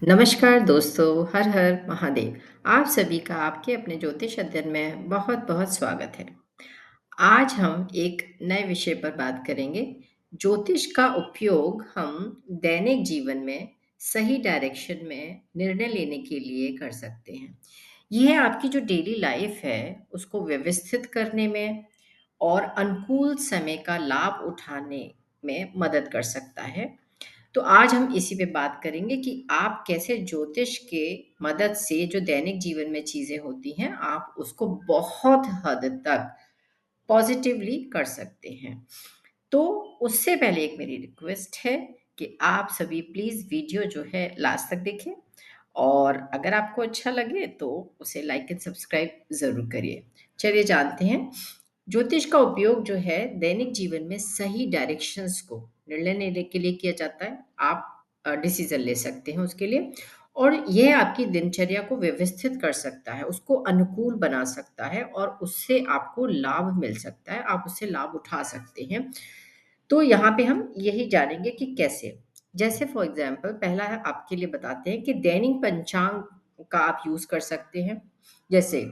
नमस्कार दोस्तों, हर हर महादेव। आप सभी का आपके अपने ज्योतिष अध्ययन में बहुत बहुत स्वागत है। आज हम एक नए विषय पर बात करेंगे। ज्योतिष का उपयोग हम दैनिक जीवन में सही डायरेक्शन में निर्णय लेने के लिए कर सकते हैं। यह आपकी जो डेली लाइफ है उसको व्यवस्थित करने में और अनुकूल समय का लाभ उठाने में मदद कर सकता है। तो आज हम इसी पे बात करेंगे कि आप कैसे ज्योतिष के मदद से जो दैनिक जीवन में चीजें होती हैं आप उसको बहुत हद तक पॉजिटिवली कर सकते हैं। तो उससे पहले एक मेरी रिक्वेस्ट है कि आप सभी प्लीज वीडियो जो है लास्ट तक देखें और अगर आपको अच्छा लगे तो उसे लाइक एंड सब्सक्राइब जरूर करिए। चलिए जानते हैं। ज्योतिष का उपयोग जो है दैनिक जीवन में सही डायरेक्शंस को निर्णय लेने के लिए किया जाता है। आप डिसीजन ले सकते हैं उसके लिए और यह आपकी दिनचर्या को व्यवस्थित कर सकता है, उसको अनुकूल बना सकता है और उससे आपको लाभ मिल सकता है, आप उससे लाभ उठा सकते हैं। तो यहाँ पे हम यही जानेंगे कि कैसे। जैसे फॉर एग्जाम्पल पहला है आपके लिए बताते हैं कि दैनिक पंचांग का आप यूज कर सकते हैं। जैसे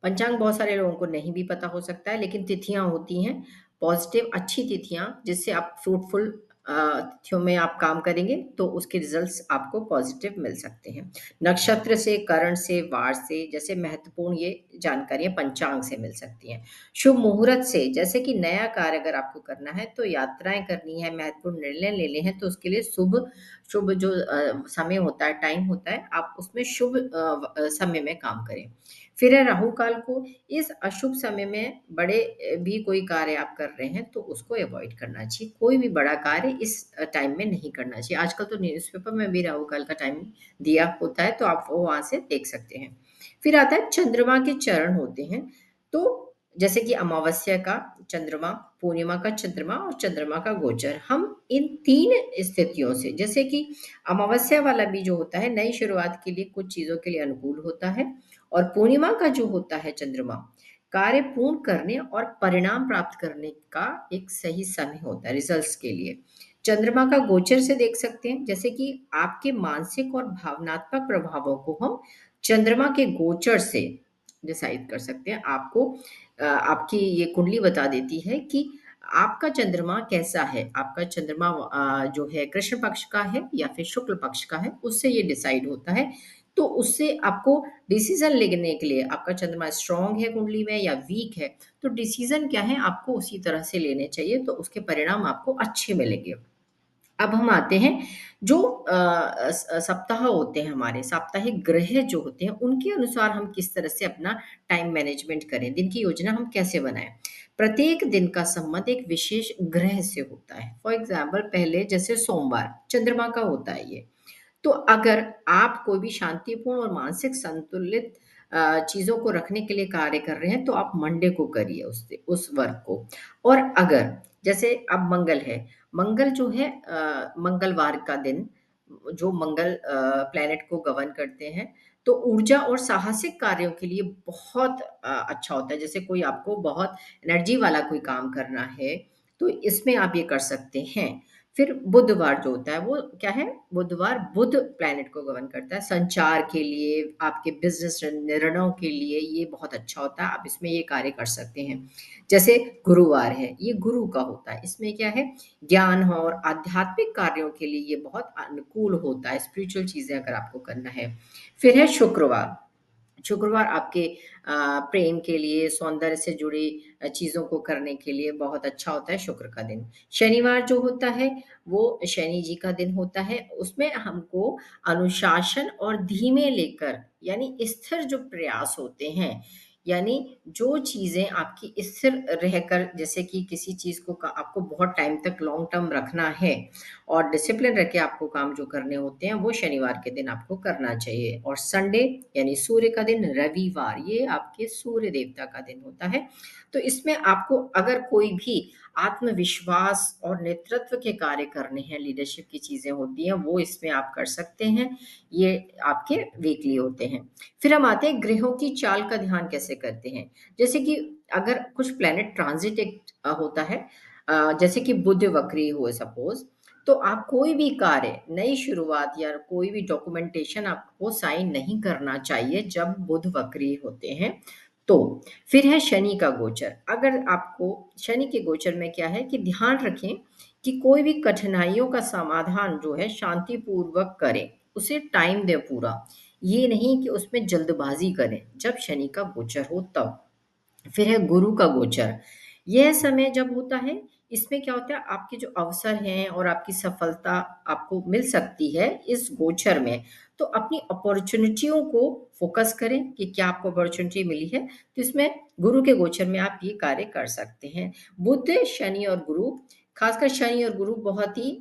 पंचांग बहुत सारे लोगों को नहीं भी पता हो सकता है, लेकिन तिथियां होती हैं पॉजिटिव अच्छी तिथियां जिससे आप फ्रूटफुल तिथियों में आप काम करेंगे तो उसके रिजल्ट्स आपको पॉजिटिव मिल सकते हैं। नक्षत्र से, करण से, वार से जैसे महत्वपूर्ण ये जानकारियां पंचांग से मिल सकती हैं। शुभ मुहूर्त से जैसे कि नया कार्य अगर आपको करना है तो यात्राएं करनी है, महत्वपूर्ण निर्णय लेने हैं तो उसके लिए शुभ शुभ जो समय होता है, टाइम होता है, आप उसमें शुभ समय में काम करें। फिर है राहु काल को। इस अशुभ समय में बड़े भी कोई कार्य आप कर रहे हैं तो उसको अवॉइड करना चाहिए। कोई भी बड़ा कार्य इस टाइम में नहीं करना चाहिए। आजकल तो न्यूज़पेपर में भी राहु काल का टाइम दिया होता है तो आप वो वहां से देख सकते हैं। फिर आता है चंद्रमा के चरण होते हैं। तो जैसे कि अमावस्या का चंद्रमा, पूर्णिमा का चंद्रमा और चंद्रमा का गोचर, हम इन तीन स्थितियों से, जैसे कि अमावस्या वाला भी जो होता है नई शुरुआत के लिए कुछ चीजों के लिए अनुकूल होता है और पूर्णिमा का जो होता है चंद्रमा कार्य पूर्ण करने और परिणाम प्राप्त करने का एक सही समय होता है रिजल्ट्स के लिए। चंद्रमा का गोचर से देख सकते हैं, जैसे कि आपके मानसिक और भावनात्मक प्रभावों को हम चंद्रमा के गोचर से डिसाइड कर सकते हैं। आपको आपकी ये कुंडली बता देती है कि आपका चंद्रमा कैसा है। आपका चंद्रमा जो है कृष्ण पक्ष का है या फिर शुक्ल पक्ष का है, उससे ये डिसाइड होता है। तो उससे आपको डिसीजन लेने के लिए, आपका चंद्रमा स्ट्रांग है कुंडली में या वीक है, तो डिसीजन क्या है आपको उसी तरह से लेने चाहिए, तो उसके परिणाम आपको अच्छे मिलेंगे। अब हम आते हैं जो सप्ताह होते हैं, हमारे साप्ताहिक ग्रह जो होते हैं उनके अनुसार हम किस तरह से अपना टाइम मैनेजमेंट करें, दिन की योजना हम कैसे बनाएं। प्रत्येक दिन का संबंध एक विशेष ग्रह से होता है। फॉर एग्जाम्पल पहले जैसे सोमवार चंद्रमा का होता है ये। तो अगर आप कोई भी शांतिपूर्ण और मानसिक संतुलित चीज़ों को रखने के लिए कार्य कर रहे हैं तो आप मंडे को करिए उस वर्क को। और अगर जैसे अब मंगल है, मंगल जो है मंगलवार का दिन, जो मंगल प्लैनेट को गवर्न करते हैं, तो ऊर्जा और साहसिक कार्यों के लिए बहुत अच्छा होता है। जैसे कोई आपको बहुत एनर्जी वाला कोई काम करना है तो इसमें आप ये कर सकते हैं। फिर बुधवार जो होता है वो क्या है, बुधवार बुध प्लैनेट को गवर्न करता है, संचार के लिए, आपके बिजनेस निर्णयों के लिए ये बहुत अच्छा होता है, आप इसमें ये कार्य कर सकते हैं। जैसे गुरुवार है, ये गुरु का होता है, इसमें क्या है, ज्ञान हो और आध्यात्मिक कार्यों के लिए ये बहुत अनुकूल होता है, स्पिरिचुअल चीजें अगर आपको करना है। फिर है शुक्रवार। शुक्रवार आपके प्रेम के लिए, सौंदर्य से जुड़ी चीज़ों को करने के लिए बहुत अच्छा होता है शुक्र का दिन। शनिवार जो होता है वो शनि जी का दिन होता है, उसमें हमको अनुशासन और धीमे लेकर यानी स्थिर जो प्रयास होते हैं, यानी जो चीज़ें आपकी स्थिर रहकर, जैसे कि किसी चीज़ को आपको बहुत टाइम तक लॉन्ग टर्म रखना है और डिसिप्लिन रख के आपको काम जो करने होते हैं वो शनिवार के दिन आपको करना चाहिए। और संडे यानी सूर्य का दिन, रविवार, ये आपके सूर्य देवता का दिन होता है। तो इसमें आपको अगर कोई भी आत्मविश्वास और नेतृत्व के कार्य करने हैं, लीडरशिप की चीजें होती हैं, वो इसमें आप कर सकते हैं। ये आपके वीकली होते हैं। फिर हम आते हैं ग्रहों की चाल का ध्यान कैसे करते हैं। जैसे कि अगर कुछ प्लेनेट ट्रांजिट होता है, जैसे कि बुध वक्री हुए सपोज, तो आप कोई भी कार्य, नई शुरुआत या कोई भी डॉक्यूमेंटेशन आपको साइन नहीं करना चाहिए जब बुध वक्री होते हैं। तो फिर है शनि का गोचर। अगर आपको शनि के गोचर में क्या है कि ध्यान रखें कि कोई भी कठिनाइयों का समाधान जो है शांतिपूर्वक करें, उसे टाइम दें पूरा। ये नहीं कि उसमें जल्दबाज़ी करें, जब शनि का गोचर हो तब। फिर है गुरु का गोचर। यह समय जब होता है, इसमें क्या होता है आपके जो अवसर हैं और आपकी सफलता आपको मिल सकती है इस गोचर में। तो अपनी अपॉर्च्युनिटियों को फ़ोकस करें कि क्या आपको अपॉर्च्युनिटी मिली है, तो इसमें गुरु के गोचर में आप ये कार्य कर सकते हैं। बुध, शनि और गुरु, खासकर शनि और गुरु बहुत ही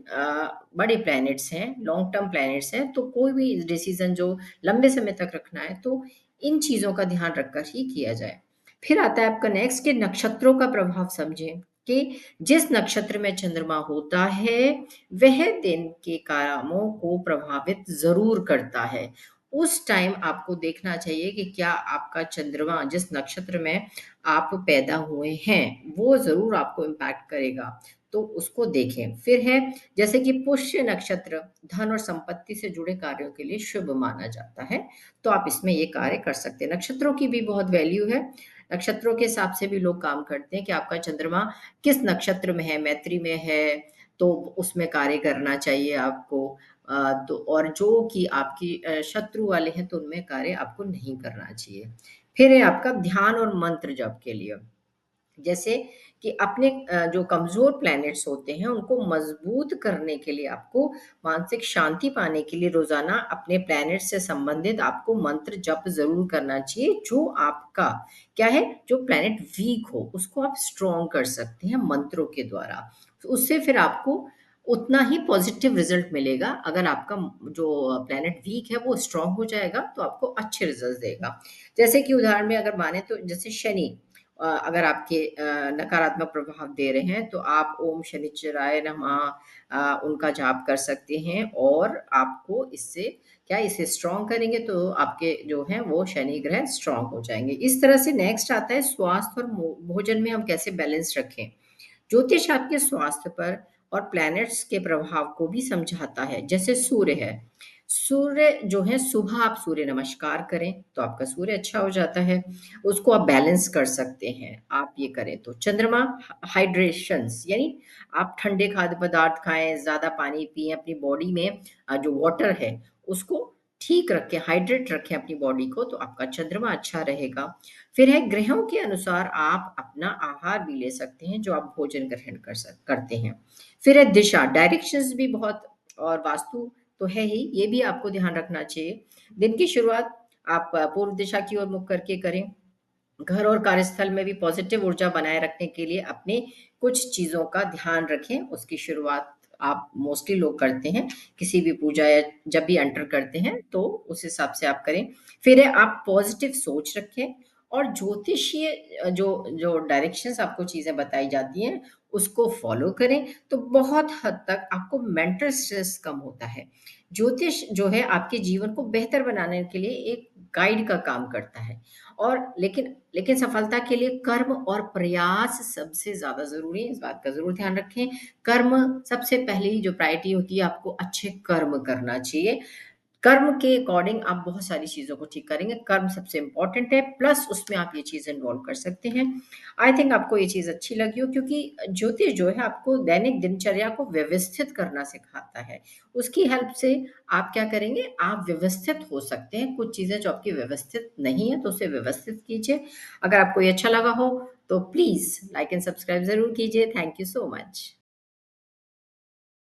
बड़े प्लैनेट्स हैं, लॉन्ग टर्म प्लैनेट्स हैं, तो कोई भी डिसीज़न जो लंबे समय तक रखना है, तो इन चीज़ों का ध्यान रखकर ही किया जाए। फिर आता है आपका नेक्स्ट कि नक्षत्रों का प्रभाव समझें कि जिस नक्षत्र में चंद्रमा होता है, वह दिन के कामों को प्रभावित ज़रूर करता है। उस टाइम आपको देखना चाहिए कि क्या आपका चंद्रमा जिस नक्षत्र में आप पैदा हुए हैं, वो ज़रूर आपको इम्पैक्ट करेगा, तो उसको देखें। फिर है जैसे कि पुष्य नक्षत्र धन और संपत्ति से जुड़े कार्यों के लिए शुभ माना जाता है, तो आप इसमें ये कार्य कर सकते हैं। नक्षत्रों की भी बहुत वैल्यू है। नक्षत्रों के हिसाब से भी लोग काम करते हैं कि आपका चंद्रमा किस नक्षत्र में है, मैत्री में है, तो उसमें कार्य करना चाहिए आपको। तो और जो कि आपकी शत्रु वाले हैं, तो उनमें कार्य आपको नहीं करना चाहिए। फिर है आपका ध्यान और मंत्र जप के लिए। जैसे कि अपने जो कमज़ोर प्लैनेट्स होते हैं, उनको मज़बूत करने के लिए आपको मानसिक शांति पाने के लिए रोज़ाना अपने प्लैनेट से संबंधित आपको मंत्र जप ज़रूर करना चाहिए, जो आपका क्या है, जो प्लैनेट वीक हो, उसको आप स्ट्रॉन्ग कर सकते हैं मंत्रों के द्वारा। तो उससे फिर आपको उतना ही पॉज़िटिव रिज़ल्ट मिलेगा। अगर आपका जो प्लैनेट वीक है, वो स्ट्रॉन्ग हो जाएगा, तो आपको अच्छे रिज़ल्ट देगा। जैसे कि उदाहरण में अगर माने तो जैसे शनि अगर आपके नकारात्मक प्रभाव दे रहे हैं, तो आप ओम शनिश्चराय नमः उनका जाप कर सकते हैं और आपको इससे क्या इसे स्ट्रॉन्ग करेंगे तो आपके जो हैं वो शनि ग्रह स्ट्रॉन्ग हो जाएँगे। इस तरह से नेक्स्ट आता है स्वास्थ्य और भोजन में हम कैसे बैलेंस रखें। ज्योतिष आपके स्वास्थ्य पर और प्लैनेट्स के प्रभाव को भी समझाता है। जैसे सूर्य है, सूर्य जो है सुबह आप सूर्य नमस्कार करें तो आपका सूर्य अच्छा हो जाता है, उसको आप बैलेंस कर सकते हैं, आप ये करें तो। चंद्रमा हाइड्रेशंस यानी आप ठंडे खाद्य पदार्थ खाएं, ज़्यादा पानी पिएं, अपनी बॉडी में जो वाटर है उसको ठीक रखें, हाइड्रेट रखें अपनी बॉडी को, तो आपका चंद्रमा अच्छा रहेगा। फिर है ग्रहों के अनुसार आप अपना आहार भी ले सकते हैं, जो आप भोजन ग्रहण करते हैं। फिर है दिशा, डायरेक्शंस भी बहुत, और वास्तु तो है ही, ये भी आपको ध्यान रखना चाहिए। दिन की शुरुआत आप पूर्व दिशा की ओर मुख करके करें। घर और कार्यस्थल में भी पॉजिटिव ऊर्जा बनाए रखने के लिए अपने कुछ चीज़ों का ध्यान रखें। उसकी शुरुआत आप मोस्टली लोग करते हैं, किसी भी पूजा या जब भी एंटर करते हैं, तो उस हिसाब से आप करें। फिर है आप पॉजिटिव सोच रखें और ज्योतिषीय जो जो डायरेक्शंस आपको चीज़ें बताई जाती हैं, उसको फ़ॉलो करें, तो बहुत हद तक आपको मेंटल स्ट्रेस कम होता है। ज्योतिष जो है आपके जीवन को बेहतर बनाने के लिए एक गाइड का काम करता है। और लेकिन लेकिन सफलता के लिए कर्म और प्रयास सबसे ज़्यादा ज़रूरी है, इस बात का ज़रूर ध्यान रखें। कर्म सबसे पहली जो प्रायोरिटी होती है, आपको अच्छे कर्म करना चाहिए। कर्म के अकॉर्डिंग आप बहुत सारी चीज़ों को ठीक करेंगे। कर्म सबसे इम्पोर्टेंट है, प्लस उसमें आप ये चीज़ इन्वॉल्व कर सकते हैं। आई थिंक आपको ये चीज़ अच्छी लगी हो, क्योंकि ज्योतिष जो है आपको दैनिक दिनचर्या को व्यवस्थित करना सिखाता है। उसकी हेल्प से आप क्या करेंगे, आप व्यवस्थित हो सकते हैं। कुछ चीज़ें जो आपकी व्यवस्थित नहीं है, तो उसे व्यवस्थित कीजिए। अगर आपको ये अच्छा लगा हो, तो प्लीज़ लाइक एंड सब्सक्राइब ज़रूर कीजिए। Thank you so much.